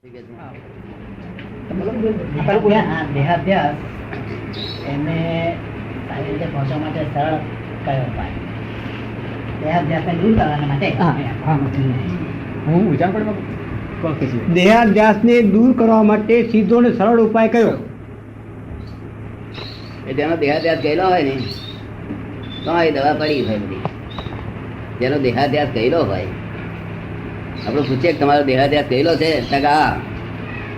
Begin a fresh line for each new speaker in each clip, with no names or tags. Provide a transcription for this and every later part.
દેહાભ્યાસ એને સારી રીતે પહોંચવા માટે સરળ કયો ઉપાય? દેહાભ્યાસને દૂર કરવાના માટે
દેહાધ્યાસને દૂર કરવા માટે સીધો ને સરળ ઉપાય કયો?
જેનો દેહાધ્યાસ ગયેલો હોય ને તો એ દવા પડી હોય બધી. જેનો દેહાધ્યાસ ગયેલો હોય, આપણે પૂછીએ કે તમારો દેહાધ્યાસ ગયેલો છે, હા,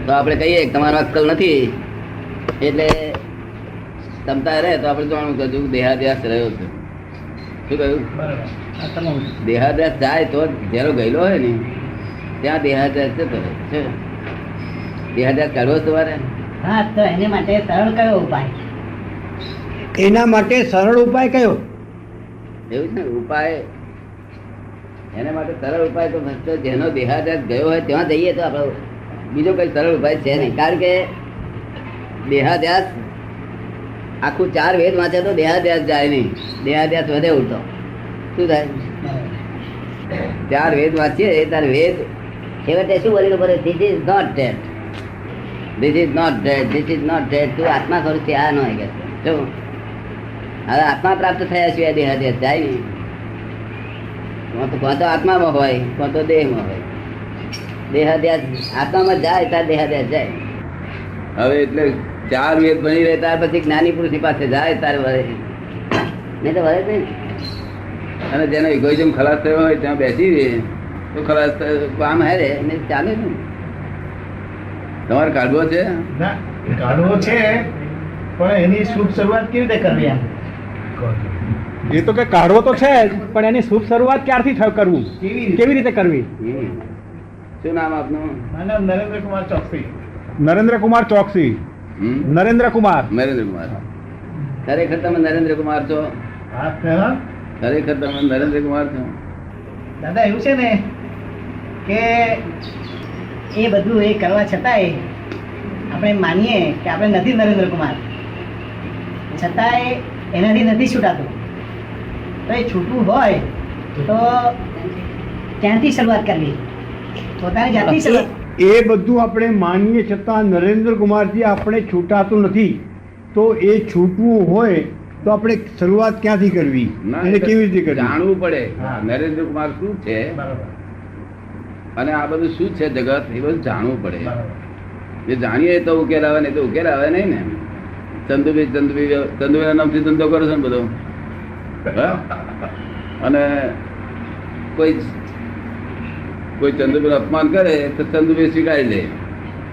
તો આપણે કહીએ કે તમારો અક્કલ નથી એટલે ક્ષમતા રહે તો આપણે જાણવું કહ્યું દેહાધ્યાસ રહ્યો છે. શું કહ્યું? દેહાધ્યાસ જાય તો જેનો ગયેલો હોય ને ત્યાં દેહાધ્યાસ જતો રહે છે. દેહાધ્યાસ કાઢવો તમારે?
હા, તો એને માટે સરળ કયો ઉપાય?
એના માટે સરળ ઉપાય કયો?
એવું છે ને, ઉપાય એના માટે સરળ ઉપાય તો ફક્ત જેનો દેહાધ્યાસ ગયો હોય ત્યાં જઈએ તો આપણો બીજો કઈ સરળ ઉપાય છે નહીં. કારણ કે દેહાધ્યાસ આખું 4 વેદ વાંચે તો દેહાધ્યાસ જાય નહીં, દેહાધ્યાસ વધે ઉલટો. શું થાય? 4 વેદ વાંચીએ ત્યારે વેદ છેવટે શું બોલેલું પડે? This is not dead, this is not dead, this is not dead. તું આત્મા કરું છે આ ન હોય કે જો હવે આત્મા પ્રાપ્ત થયા સિવાય દેહાધ્યાસ જાય નહીં. કોણ તો આત્મામાં હોય, કોણ તો દેહમાં હોય. દેહાધ્યાસ આત્મામાં જાય ત્યારે દેહાધ્યાસ જાય. હવે એટલે 4 વેદ ભણી રહે ત્યાર પછી જ્ઞાની પુરુષની પાસે જાય ત્યારે વળે, નહીં તો વળે જ નહીં. અને જેનો ઇગોઇઝમ ખલાસ થયો હોય ત્યાં બેસી રહે તો ખલાસ કામ હેરે ને ચાલે ને. તમારે કાઢવો છે?
કાઢવો છે, પણ એની શુભ શરૂઆત કેવી રીતે કરવી? એમ
એ તો કે કાઢવો તો છે જ, પણ એની શુભ શરૂઆત ક્યારથી કરવું, કેવી રીતે કરવી?
શું નામ આપનું?
મારું નામ નરેન્દ્રકુમાર ચોકસી.
નરેન્દ્રકુમાર ચોકસી. નરેન્દ્રકુમાર.
નરેન્દ્રકુમાર. ખરેખર તમે નરેન્દ્રકુમાર છો? ખરેખર તમે નરેન્દ્રકુમાર છો?
દાદા એવું છે ને કે એ બધું એ કરવા છતાંય આપણે માનીએ કે આપણે નથી નરેન્દ્રકુમાર, છતાંય એનાથી નથી છૂટાતું. તો એ છૂટવું હોય તો ક્યાંથી શરૂઆત કરવી? પોતાની જાતથી શરૂઆત.
એ બધું આપણે માનીએ છતાં નરેન્દ્રકુમારજી આપણે છૂટાતું નથી, તો એ છૂટવું હોય તો આપણે શરૂઆત ક્યાંથી કરવી, એને કેવી રીતે કરવી?
જાણવું પડે નરેન્દ્રકુમાર શું છે અને આ બધું શું છે જગત, એ બધું જાણવું પડે. એ જાણીએ તો ઉકેલ આવે, નહીં તો ઉકેલ આવે નહીં ને. ચંદુભાઈ નામથી ધંધો કરો છો ને બધો, અને કોઈ ચંદુભાઈ અપમાન કરે તો ચંદુભાઈ સ્વીકારી લે,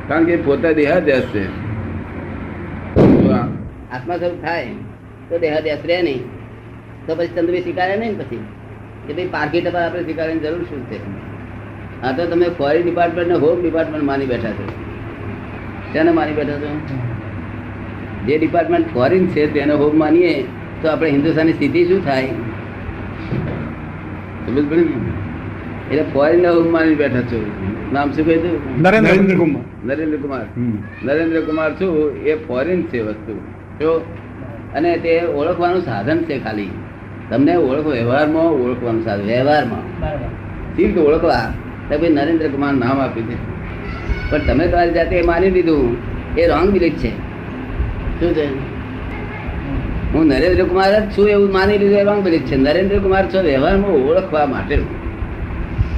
કારણ કે પોતે દેહાધ્યાસ છે. આત્મા સ્વરૂપ થાય તો દેહાધ્યાસ રહે નહીં, તો પછી ચંદુભાઈ સ્વીકારે નહીં. પછી કે ભાઈ પારકી ટપા આપણે સ્વીકારવાની જરૂર શું છે? હા, તો તમે ફોરેન ડિપાર્ટમેન્ટ ને હોમ ડિપાર્ટમેન્ટ માની બેઠા છો. તેને માની બેઠા છો? જે ડિપાર્ટમેન્ટ ફોરેન છે તેને હોમ માનીએ તો આપણે હિન્દુસ્તાનની સ્થિતિ શું થાય? સમજ પડે ને? એટલે ફોરેન હોમ માની બેઠા છો. નામ શું કહ્યું?
નરેન્દ્રકુમાર.
નરેન્દ્રકુમાર. નરેન્દ્રકુમાર શું? એ ફોરેન છે વસ્તુ, જો, અને તે ઓળખવાનું સાધન છે. ખાલી તમને વ્યવહારમાં ઓળખવાનું સાધન. વ્યવહારમાં સી રીતે ઓળખવા? તો ભાઈ નરેન્દ્રકુમાર નામ આપ્યું છે, પણ તમે તમારી જાતે માની લીધું એ રોંગ બિલીફ છે. શું છે? હું નરેન્દ્રકુમાર જ છું એવું માની લીધું એ રોંગ બિલીફ છે. નરેન્દ્રકુમાર છો વ્યવહારમાં ઓળખવા માટે,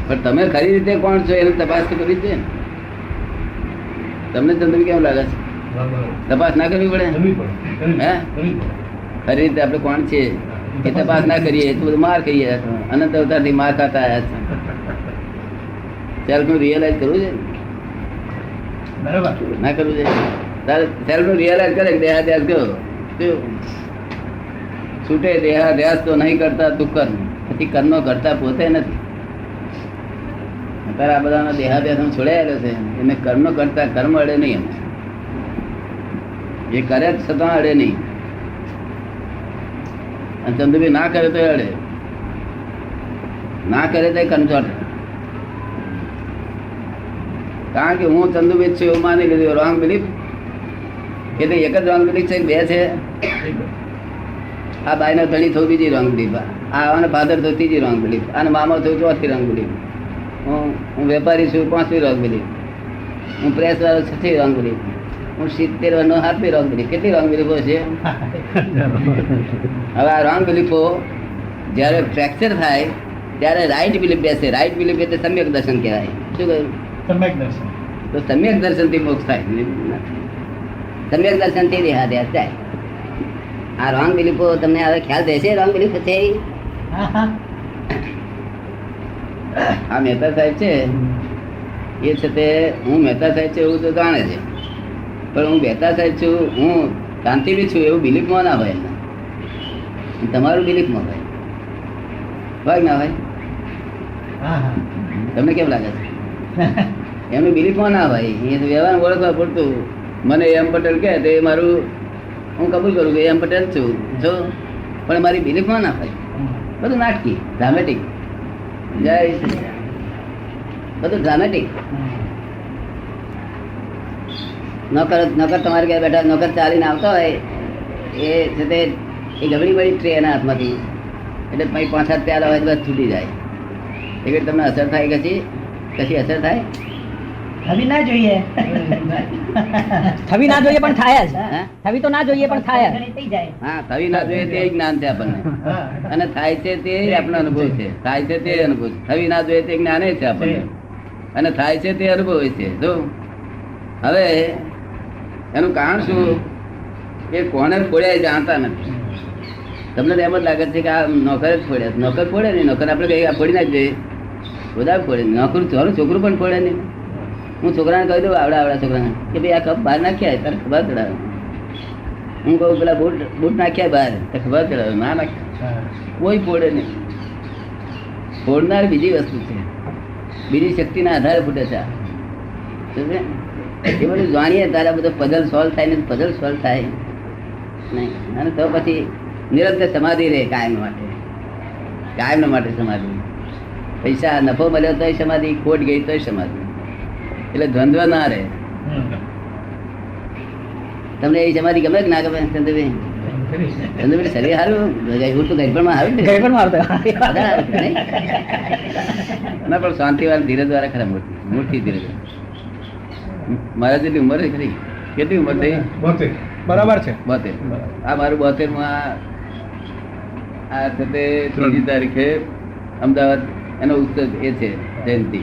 પણ તમે ખરી રીતે કોણ છો એની તપાસ તો કરવી છે. તમને ચંદ્ર કેમ લાગે છે? તપાસ ના કરવી પડે? હે, ખરી રીતે આપણે કોણ છીએ એ તપાસ ના કરીએ તો બધું માર ખાઈએ. અનંત અવતારથી માર ખાતા આવ્યા છે. સેલ્ફ નું રિયલાઇઝ કરવું છે, ના કરવું છે? તારે સેલ્ફ નું રિયલાઇઝ કરે દેહાધ્યાસ ગયો છૂટે. દેહાધ્યાસ તો નહીં કરતા તું કર્મ, પછી કર્મ કરતા પોતે નથી. અત્યારે આ બધાનો દેહાધ્યાસ છોડાયેલો છે, એને કર્મ કરતા કર્મ અડે નહીં. એ કરે છતાં અડે નહીં. અને ચંદુભાઈ ના કરે તો અડે, ના કરે તો કંચોટ. કારણ કે હું ચંદુભાઈ છું એવું માની લીધું. રોંગ બિલીફ એટલે એક જ રોંગ બિલીફ છે, બે છે. આ બાયનો ધણી થયું બીજી રોંગ બિલીફ, આ ફાધર થયું ત્રીજી રોંગ બિલીફ, અને મામા થયું ચોથી રોંગ બિલીફ. હું વેપારી છું 5મી રોંગ બિલીફ. હું પ્રેસ વાળો 6 રોંગ બિલીફ, હું 70 વાનો 7 રોંગ બિલીફ. કેટલી રોંગ બિલીફો છે? હવે આ રોંગ બિલીફો જ્યારે ફ્રેક્ચર થાય ત્યારે રાઈટ બિલીફ બેસે. રાઈટ બિલીફ એટલે સમ્યક દર્શન કહેવાય. શું કહ્યું?
સમ્યક દર્શન.
તો સમ્યક દર્શન થી મોક્ષ થાય. સમ્યક દર્શન થી દેહાદ્યાસ થાય. આ રોંગ બિલીફો તમને હવે ખ્યાલ રહેશે? રોંગ બિલીફ છે આ મહેતા સાહેબ છે એ છે તે હું મહેતા સાહેબ છે એવું તો જાણે છે, પણ હું મહેતા સાહેબ છું, હું શાંતિથી છું એવું બિલીફમાં ના હોય. તમારું બિલીફમાં હોય. હોય ના હોય? તમને કેમ લાગે છે? એમનું બિલીફમાં ના હોય. એ વ્યવહાર ઓળખવા પૂરતું મને એમ પટેલ કહે તો એ મારું હું કબૂલ કરું કે એમ પટેલ છું જો, પણ મારી બિલીફમાં ના હોય. બધું નાટકી, ડ્રામેટિક. જય બધું ડ્રામેટિક. નોકર તમારે ઘેર બેઠા નોકર ચાલીને આવતો હોય એ છે તે એ ગબડી બળી ટ્રે એના હાથમાંથી, એટલે પછી 5-7 પ્યાલા હોય બસ છૂટી જાય. એટલે તમને અસર થાય કશી અસર થાય?
થવી ના જોઈએ
થવી ના જોઈએ પણ થાય જ. થવી તો ના જોઈએ પણ થાય જ.
હા, થવી ના જોઈએ તે જ્ઞાન છે આપણને, અને થાય છે તે આપણો અનુભવ છે. થાય છે તે અનુભવ છે. થવી ના જોઈએ તે જ્ઞાન છે આપણને, અને થાય છે તે અનુભવ છે. જો હવે એનું કારણ શું? એ કોને ફોડ્યા એ જાણતા નથી. તમને એમ જ લાગે છે કે આ નોકર જ ફોડ્યા. નોકર ફોડે નહીં. નોકર આપણે કઈ ફોડી નાખી દઈએ, બધા ફોડે. નોકર તારું છોકરું પણ ફોડે નહીં. હું છોકરાને કહી દઉં આવડા છોકરાને કે ભાઈ આ કપ બહાર નાખ્યા તારે ખબર ચડાવે. હું કહું પેલા બૂટ નાખ્યા બહાર તો ખબર ચડાવે. ના નાખ્યા કોઈ ફોડે નહીં. ફોડનાર બીજી વસ્તુ છે, બીજી શક્તિના આધારે ફૂટે છે. એ બધું જાણીએ તારા બધો પઝલ સોલ્વ થાય ને પઝલ સોલ્વ થાય નહીં. અને તો પછી નિરંતર સમાધિ રહે કાયમ માટે. કાયમ માટે સમાધિ. પૈસા નફો મળ્યો તોય સમાધિ, ખોટ ગઈ તોય સમાધિ. એટલે દ્વંદ્વ ના રહે. તમને એ સમાધિ ગમે કે ના ગમે? ચંદ્રભાઈ શરીર સારું હું તો ગરબડમાં આવી ના, પણ શાંતિ વાળા ધીરજ વાળા ખરા મોટી ધીરજ. મારા જેટલી ઉંમર ખરી. કેટલી ઉંમર થઈ?
72.
બરાબર છે.
72. આ મારું 72 માં આ છે તે 3જી તારીખે અમદાવાદ એનો ઉત્સવ એ છે જયંતિ.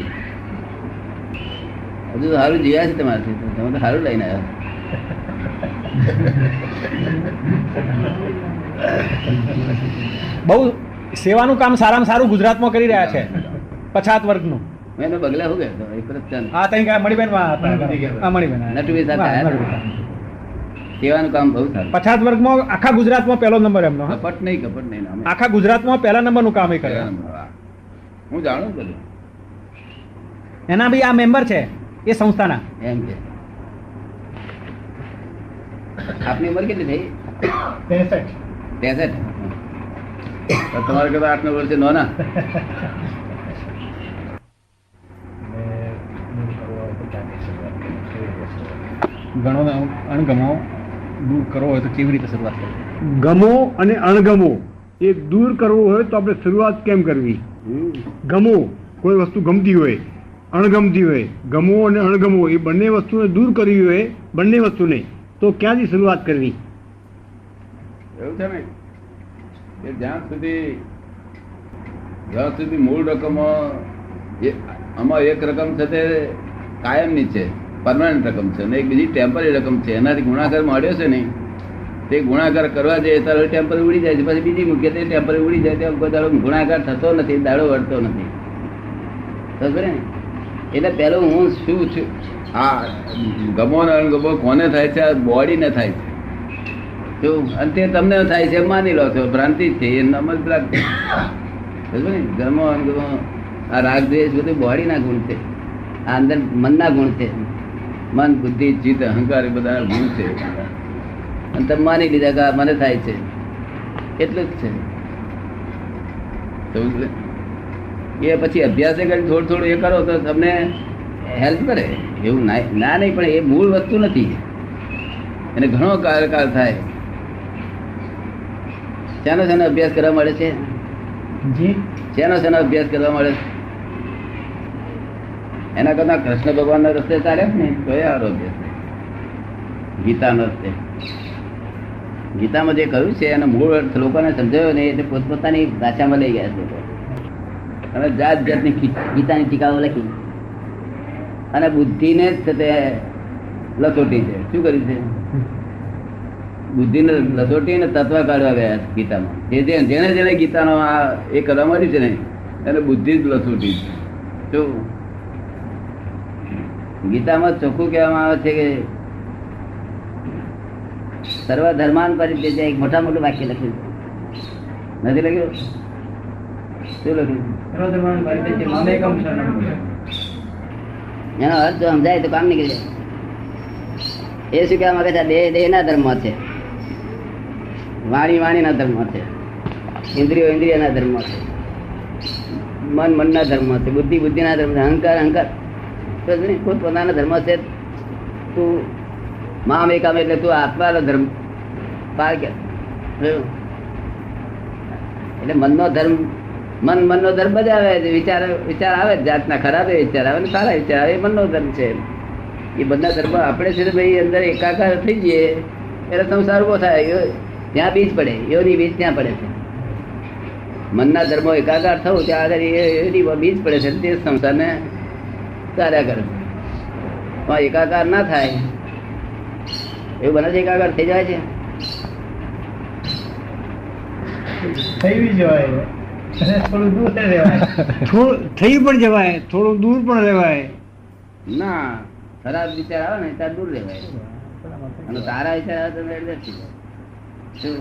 હજુ તો સારું જીવ્યા છે તમારાથી. તમે તો સારું લઈને આવ્યા.
બહુ સેવાનું કામ સારામાં સારું ગુજરાતમાં કરી રહ્યા છે પછાત વર્ગનું.
મેં એનો બગલા શું કહેતો એક જ ચાંદ
હા તઈ મણિબેન મણિબેન
નટુભાઈ સાથે આવ્યા. સેવાનું કામ બહુ સારું.
પછાત વર્ગમાં આખા ગુજરાતમાં પહેલો નંબર એમનો.
કપટ નહીં નામે.
આખા ગુજરાતમાં પહેલા નંબરનું કામ એ કરે.
હું જાણું બધું.
એના બી આ મેમ્બર છે એ સંસ્થાના.
એમ કે આપની ઉંમર કેટલી થઈ? 63. તમારે કદાચ 8-9 વર્ષે નોના.
ઘણો અણગમો દૂર કરવો હોય તો કેવી રીતે શરૂઆત કરવી?
ગમો અને અણગમો એ દૂર કરવું હોય તો આપણે શરૂઆત કેમ કરવી? ગમો કોઈ વસ્તુ ગમતી હોય, અણગમતી હોય, ગમો અને અણગમો એ બંને વસ્તુને દૂર કરવી હોય, બંને વસ્તુને, તો ક્યાંથી શરૂઆત કરવી?
એવું છે ને કે જ્યાં સુધી મૂળ રકમ આમાં એક રકમ છે તે કાયમની છે, પરમાનન્ટ રકમ છે, અને એક બીજી ટેમ્પરરી રકમ છે. એનાથી ગુણાકાર મળ્યો છે ને તે ગુણાકાર કરવા જાય ત્યારે ટેમ્પરરી ઉડી જાય છે, પછી બીજી મૂકીએ તે ટેમ્પરરી ઉડી જાય. ત્યાં કોઈ દાડો ગુણાકાર થતો નથી, દાડો વળતો નથી. બરાબર ને? એટલે પહેલું હું શું છું? આ ગમો ને અણગમો કોને થાય છે? આ બોડીને થાય છે. જો અને તે તમને થાય છે માની લો છો, ભ્રાંતિ છે. એ નમક ભ્રાંતિ. બરાબર ને? ગમો અણગમો આ રાગ દ્વેષ બધું બોડીના ગુણ છે. આ અંદર મનના ગુણ છે. મન, બુદ્ધિ, ચિત્ત, અહંકાર એ બધા ગુણ છે. અને તમે માની લીધા કે મને થાય છે, એટલું જ છે. એ પછી અભ્યાસ કરી થોડું એ કરો તો તમને હેલ્પ કરે. એવું ના નહીં, પણ એ મૂળ વસ્તુ નથી. એને ઘણો કાર્યકાળ થાય. શેનો અભ્યાસ કરવા મળે છે? શેનો અભ્યાસ કરવા મળે? એના કરતા કૃષ્ણ ભગવાનના રસ્તે ચાલે ને તો એ આરોગ્ય છે. ગીતાનો રસ્તે, ગીતામાં જે કહ્યું છે એનો મૂળ અર્થ લોકોને સમજાયો ને એટલે પોતપોતાની ભાષામાં લઈ ગયા છે લોકો. અને જાત જાતની ગીતાની ટીકાઓ લખી અને બુદ્ધિને જ છે તે લસોટી છે. શું કર્યું છે? બુદ્ધિને લસોટી ને તત્વ કાઢવા ગયા છે ગીતામાં. જેને જેને ગીતાનો આ એ કરવા માંડ્યું છે ને એને બુદ્ધિ જ લસોટી છે. શું ગીતામાં ચોખ્ખું કહેવામાં આવે છે કે સર્વ ધર્માન પરિત્યજ્ય, એક મોટા મોટું વાક્ય લખ્યું નથી લખ્યું? શું લખ્યું? સર્વ ધર્માન પરિત્યજ્ય મામેકમ શરણમ. એનો અર્થ જો સમજાય તો કામ નીકળી જાય. એ શું કહેવા માંગે છે? દેહના ધર્મ છે, વાણીના ધર્મ છે, ઇન્દ્રિયોના ધર્મ છે, મનના ધર્મ છે, બુદ્ધિના ધર્મ છે, અહંકાર પોતાના ધર્મ છે. તું મામ એકમ એટલે તું આત્માનો ધર્મ પાર કે એટલે મનનો ધર્મ, મનનો ધર્મ જ આવે. વિચાર આવે જાતના, ખરાબ વિચાર આવે ને સારા વિચાર આવે, એ મનનો ધર્મ છે. એ બધા ધર્મ આપણે છે ભાઈ અંદર એકાકાર થઈ જઈએ એટલે સંસાર ઉભો થાય. ત્યાં બીજ પડે, યોની બીજ ત્યાં પડે છે. મનના ધર્મો એકાકાર થવું ત્યાં આગળ એની બીજ પડે છે, તે સંસારને ચાલ્યા કરે. પણ એકાકાર ના થાય એવું બને છે? એકાકાર થઈ જાય છે?
થઈ જવાય, થોડું દૂર રહેવાય.
થઈ પણ જવાય, થોડું દૂર પણ રહેવાય.
ના, ખરાબ વિચાર આવે ને ત્યાં દૂર રહેવાય અને સારા વિચાર આવે તો નજીક જાય. શું?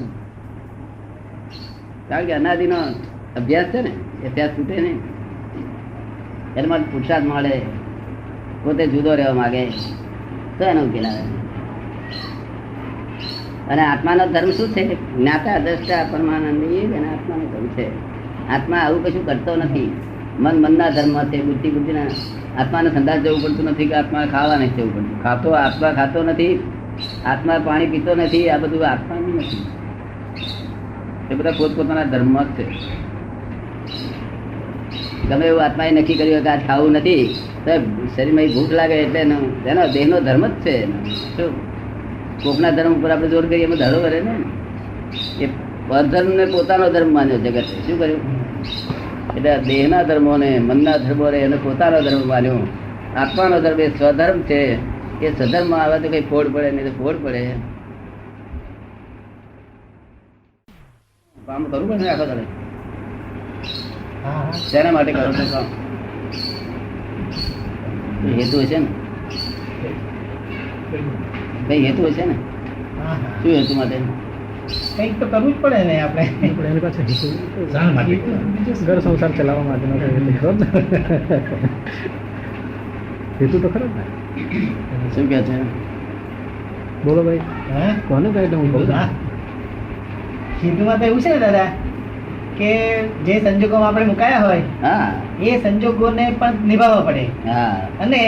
કારણ કે અનાદિનો અભ્યાસ છે ને, એ ત્યાં છૂટે નહીં. એના માટે પુરુષાર્થ મળે, પોતે જુદો રહેવા માંગે તો એનો ઉકેલ આવે. અને આત્માનો ધર્મ શું છે? જ્ઞાતા દ્રષ્ટા પરમાનંદી એના આત્માનો ધર્મ છે. આત્મા આવું કશું કરતો નથી. મનના ધર્મ છે, બુદ્ધિના. આત્માને સંદાસ જવું પડતું નથી કે આત્મા ખાવા નથી જવું પડતું. આત્મા ખાતો નથી, આત્મા પાણી પીતો નથી. આ બધું આત્માનું નથી. એ બધા પોતપોતાના ધર્મ જ છે. ગમે એવું આત્માએ નક્કી કર્યું કે આ ખાવું નથી તો શરીરમાં ભૂખ લાગે એટલે તેનો દેહનો ધર્મ જ છે. શું કોકના ધર્મ ઉપર આપણે જોર કરીએ એમાં ધરો કરે ને. એ પરધર્મ ને પોતાનો ધર્મ માન્યો જગતે. શું કર્યું? એટલે દેહના ધર્મોને, મનના ધર્મોને એને પોતાનો ધર્મ માન્યો. આત્માનો ધર્મ એ સ્વધર્મ છે. એ સ્વધર્મમાં આવે તો કઈ ફોડ પડે નહીં તો ફોડ પડે. કામ કરવું પડે ને આખો દાડે. શેના માટે કરો છો કામ? હેતુ હશે ને, કઈ હેતુ હશે ને. શું હેતુ માટે?
કંઈક તો કરવું જ પડે ને આપણે.
એની પાસે ઘર સંસાર ચલાવવા માટેનો હેતુ તો ખરો ને.
શું કે છે?
બોલો ભાઈ, કોને કહે હું બોલું?
હિન્દુમાં તો એવું છે ને દાદા કે જે સંજોગોમાં આપણે મુકાયા હોય
હા,
એ સંજોગોને પણ નિભાવવા પડે.
હા.
અને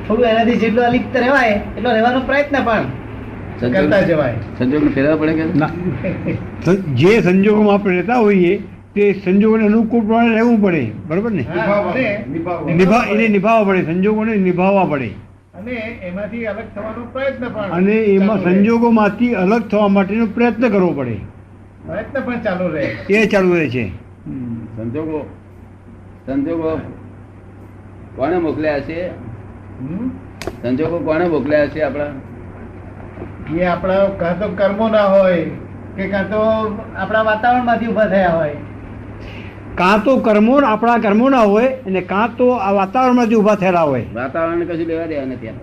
થોડું એનાથી જેટલો અલિપ્ત રહેવાય એટલો રહેવાનો પ્રયત્ન પણ
કરતા જવાય.
સંજોગ ફેરવા પડે કે
ના, જે સંજોગોમાં આપણે રહેતા હોઈએ તે સંજોગોને અનુકૂળ પ્રમાણે રહેવું પડે. બરોબર ને? એને નિભાવવા પડે, સંજોગોને નિભાવવા પડે.
અને એમાંથી અલગ થવાનો પ્રયત્ન પણ,
અને એમાં સંજોગોમાંથી અલગ થવા માટેનો પ્રયત્ન કરવો પડે.
પ્રયત્ન પણ ચાલુ રહે.
એ ચાલુ રહે છે.
સંજોગો કોને મોકલ્યા છે? સંજોગો કોને મોકલ્યા છે? આપણા
એ આપણા કાં તો કર્મો ના હોય કે કાં તો
આપણા વાતાવરણમાંથી ઊભા થયા હોય.
કાં તો આપણા કર્મો ના હોય અને કાં તો આ વાતાવરણમાંથી ઊભા થયેલા હોય.
વાતાવરણ કશું લેવા દેવા નથી.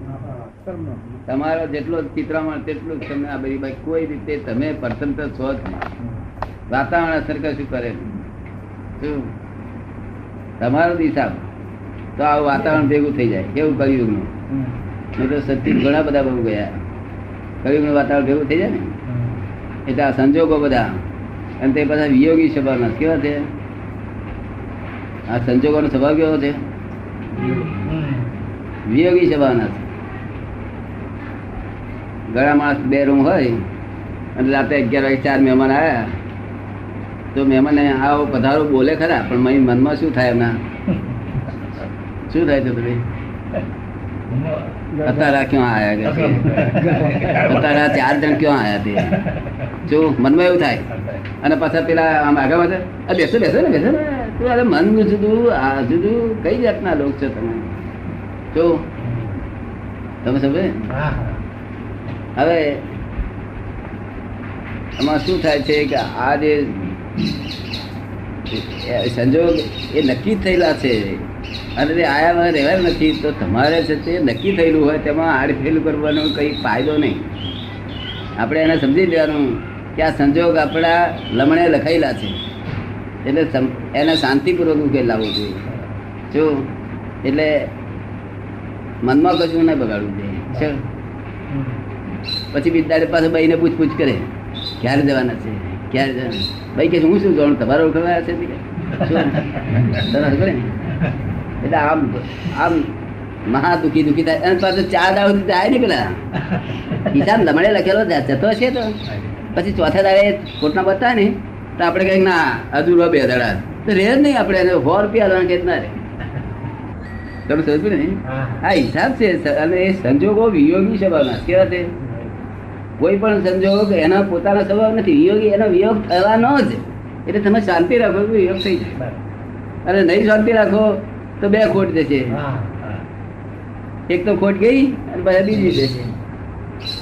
તમારો જેટલો ચિત્રામાં તેટલું જ તમને આ બધી કોઈ રીતે તમે સ્વતંત્ર છો જ નહીં. વાતાવરણ અસર કશું કરે શું? તમારો દિશા તો આ વાતાવરણ ભેગું થઈ જાય. કેવું કળિયુગનું? નહીં તો સત્ય ઘણા બધા બહુ ગયા. કળિયુગનું વાતાવરણ ભેગું થઈ જાય ને એટલે આ સંજોગો બધા. અને તે પાછા વિયોગી સ્વભાવના કેવા છે? આ સંજોગોનો સ્વભાવ કેવો છે? વિયોગી સ્વભાવના છે. ઘણા માણસ 2 રૂમ હોય અને રાતે 11 વાગે 4 મહેમાન આવ્યા તો મહેમાન આવો પધારો બોલે ખરા પણ મનમાં શું થાય? એમના શું થાય છે? બધી અત્યારે ક્યાં આયા કે અત્યારે આ 4 જણ ક્યાં આયા તે જો મનમાં એવું થાય. અને પાછા પેલા આમ આગળ વધે, બેસો બેસો ને બેસો ને તું, અરે મન જુદું આ જુદું, કઈ જાતના લોક છો તમે? જો તમે સમજે. હવે આમાં શું થાય છે કે આ જે સંજોગ એ નક્કી થયેલા છે અને તે આયામાં રહેવા નથી, તો તમારે છે તે નક્કી થયેલું હોય તેમાં આડફેલ કરવાનો કંઈ ફાયદો નહીં. આપણે એને સમજી લેવાનું કે આ સંજોગ આપણા લમણે લખાયેલા છે, એટલે એને શાંતિપૂર્વક ઉકેલ લાવવો જોઈએ. જો એટલે મનમાં કશું ના બગાડવું જોઈએ. પછી બિદાડે પાસે ભાઈને પૂછપૂછ કરે, ક્યારે જવાના છે, ક્યારે જવાના? ભાઈ કે હું શું જાણું, તમારો ઓળખવા છે ને. એટલે આમ આમ મહા દુખી થાય. અને પાછું 4 દાડો જાય ને પેલા હિસાબ લમણે લખેલો જતો છે, તો પછી ચોથા દાડે કોટના બતા ને તો આપણે કઈક ના અધૂરો 2 દાડા તો રે જ નહીં. આપણે એને 100 રૂપિયા લેવાનું કે ના રે. તમે સમજ ને, આ હિસાબ છે. અને એ સંજોગો વિયોગી સ્વભાવના કેવા છે? કોઈ પણ સંજોગ એના પોતાના સ્વભાવ નથી, વિયોગી. એનો વિયોગ થવાનો જ. એટલે તમે શાંતિ રાખો, વિયોગ થઈ જાય. અને નહીં શાંતિ રાખો તો 2 ખોટ જશે. એક તો ખોટ ગઈ અને પછી બીજી જશે.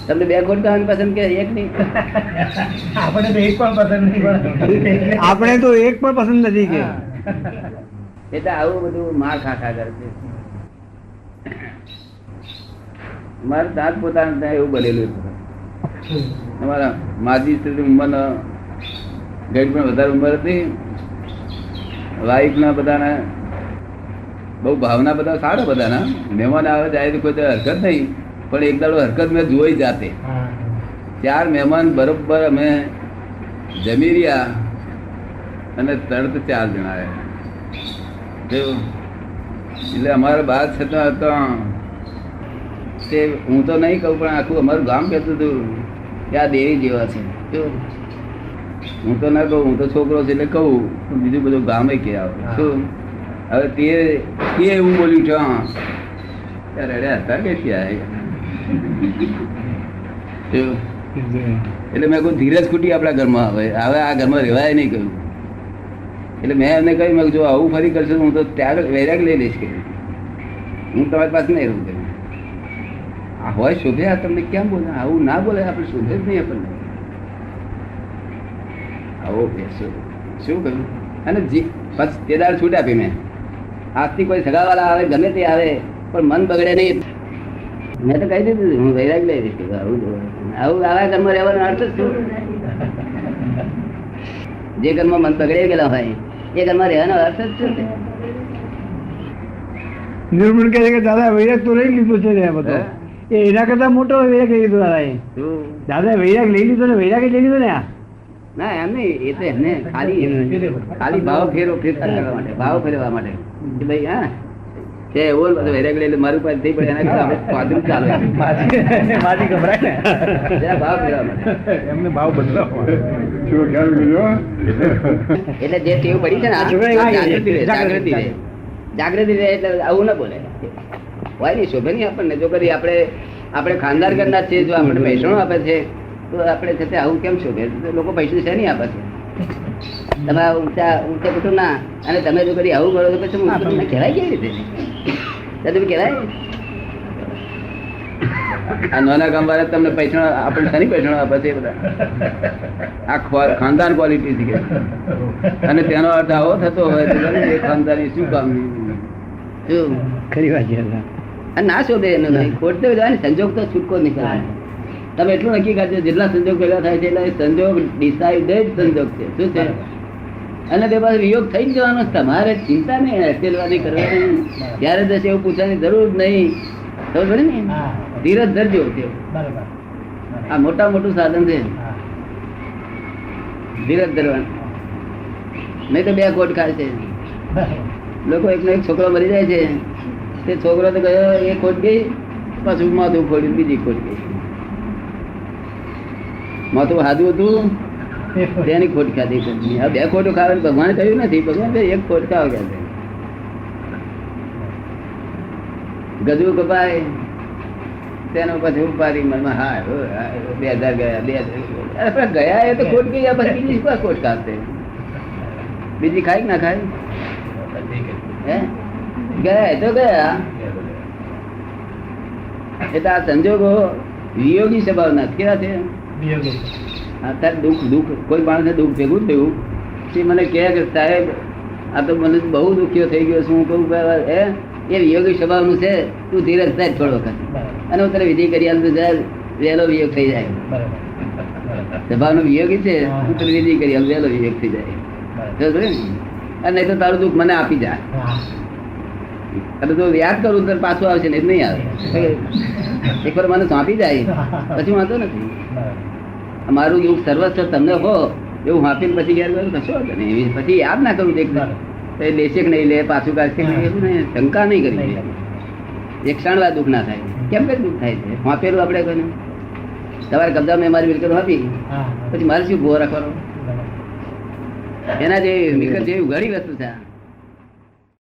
તમને 2 ખોટ ખાવાની પસંદ કે એક નહીં?
આપણે તો એક પણ પસંદ નહીં.
આપણે તો એક પણ પસંદ નથી કે.
એટલે આવું બધું માર ખા કરે છે. મારે દાંત પોતાનું એવું બનેલું હતું. અમારા માજી ઉંમર ગઈ પણ વધારે ઉંમર હતી. વાઈફ ના બધાના બહુ ભાવના, બધા સારા બધાના. મહેમાન આવે જાય તો કોઈ હરકત નહીં, પણ એક દાડો હરકત મેં જોઈ જાતે. 4 મહેમાન બરોબર અમે જમી રહ્યા અને તરત 4 જણા આવ્યા. એટલે અમારા બાદ છતાં હતો તે હું તો નહીં કહું, પણ આખું અમારું ગામ કહેતું હતું કે આ દેવી જેવા છે. હું તો ના કહું, હું તો છોકરો છે એટલે કહું, બીજું બધું ગામે કે આવે. શું હવે તે એવું બોલ્યું છે? રડ્યા હતા કે એટલે મેં કહું ધીરજ ખૂટી આપણા ઘરમાં. હવે આ ઘરમાં રહેવાય નહીં કહ્યું. એટલે મેં એમને કહ્યું, મેં જો આવું ફરી કરશો હું તો ત્યાગ વૈરાગ લઈ લઈશ કે હું તમારી પાસે નહીં રહું. આ હોય શોભે, આ તમને કેમ બોલે? આવું ના બોલે, આપણે શોભે જ નહીં આપણને. આવો બેસો શું કહ્યું? અને પછી તે દાડ છૂટ આપી મેં. આજથી કોઈ સગાવાળા આવે, ગમે તે આવે, પણ મન બગડે નહીં. મેં તો કહી દીધું હું વૈરાગ લઈ દઈશ. આવું આવા ઘરમાં રહેવાનો અર્થ જ શું? જે ઘરમાં મન બગડે ગયેલા હોય એ ઘરમાં રહેવાનો અર્થ જ શું?
નિર્મળ કહે છે કે દાદા વૈરાગ તો લઈ લીધો છે ને બધો, એ એના કરતા મોટો વૈરાગ લઈ લીધો દાદા. દાદા વૈરાગ લઈ લીધો ને, વૈરાગ લઈ લીધો ને.
ના એમ નહીં, એ તો એમને ખાલી ભાવ ફેરફાર કરવા માટે, ભાવ ફેરવા માટે કે ભાઈ હા તે એવો વૈરાગ લઈ મારું પાસે થઈ પડે, એના કરતા આપણે પાદરું ચાલે
માજી ગભરાય ને
ભાવ ફેરવા માટે.
એમને ભાવ બદલાવો.
એટલે જે ટેવ પડી છે ને જાગૃતિ રહે, જાગૃતિ રહે એટલે આવું ના બોલે. હોય નહીં, શોભે નહીં આપણને. જો કદી આપણે ખાનદાર કરનાર છે, જો આપણે પૈસા આપે છે તો આપણે છે આવું કેમ શોભે? લોકો પૈસા છે નહીં આપે છે. તમારા ઊંચા કુટુંબ ના, અને તમે જો કદી આવું કરો તો પછી તમને કહેવાય કેવી રીતે? તમે કહેવાય આ નાના ગામ વાળા તમને પૈસા આપણે શની પૈસા આપે છે બધા? આ ખાનદાન ક્વોલિટી છે. અને તેનો અર્થ આવો થતો હોય તો એ ખાનદાની શું કામ? શું
ખરી વાત છે.
અને ના શોધે એનો ખોટ જાય ને. સંજોગ તો છૂટકો નીકળે. તમે એટલું નક્કી કરજો, જેટલા સંજોગ ભેગા થાય છે એટલે સંજોગ ડિસાઇડેડ સંજોગ છે. શું છે? અને તે પાછો વિયોગ થઈ જ જવાનો. તમારે ચિંતા નહીં, અકેલવાની કરવાની, ત્યારે જશે એવું પૂછવાની જરૂર નહીં. ખબર પડે ને? ધીરજ ધરજો. આ મોટું સાધન છે, ધીરજ ધરવાનું. નહીં તો 2 ખોટ ખાય છે લોકો. એકનો એક છોકરો મરી જાય છે, તે છોકરો તો ગયો, એ ખોટ ગઈ, પાછું માથું ફોડ્યું, બીજી ખોટ ગઈ. માથું હાથું હતું તેની ખોટ ખાધી. આ 2 ખોટો ખાવાની ભગવાને કહ્યું નથી. ભગવાન 1 ખોટ ખાવ કે ગજુ કપાય તેનો પછી ઉપાડી મનમાં હા 2000 ગયા 2000 અરે પણ ગયા એ તો ખોટ ગઈ પછી બીજી શું ખોટ કાઢશે બીજી ખાય કે ના ખાય હે ગયા એ તો ગયા એટલે આ સંજોગો વિયોગી સ્વભાવના કેવા છે અત્યારે દુઃખ કોઈ માણસને દુઃખ ભેગું થયું તે મને કહે કે સાહેબ આ તો મને બહુ દુખ્યો થઈ ગયો છું હું કહું એ વિયોગી સ્વભાવનું છે તું ધીરજ થાય થોડો વખત અને હું તને વિધિ કરી આલું વહેલો વિયોગ થઈ જાય સ્વભાવનો વિયોગી છે હું તને વિધિ કરી આલું વહેલો વિયોગ થઈ જાય અને નહીં તો તારું દુઃખ મને આપી જાય અને જો યાદ કરું તો પાછું આવશે ને નહીં આવે એકવાર મને સોંપી જાય પછી વાંધો નથી મારું દુઃખ સર્વસ્વ તમને હો એવું વાંપીને પછી ઘેર ગયું કશો હતો નહીં પછી યાદ ના કરું દેખ લેશે કે નહીં લે પાછું કાઢશે એવું નહીં શંકા નહીં કરી એક ક્ષણવાર દુઃખ ના થાય કેમ કઈ દુઃખ થાય છે વાંપેલું આપણે કોઈને તમારે કબજા મેં મારી મિલકત વાપી પછી મારે શું ભો રાખવાનો એના જેવી મિલકત જેવી ઘણી વસ્તુ છે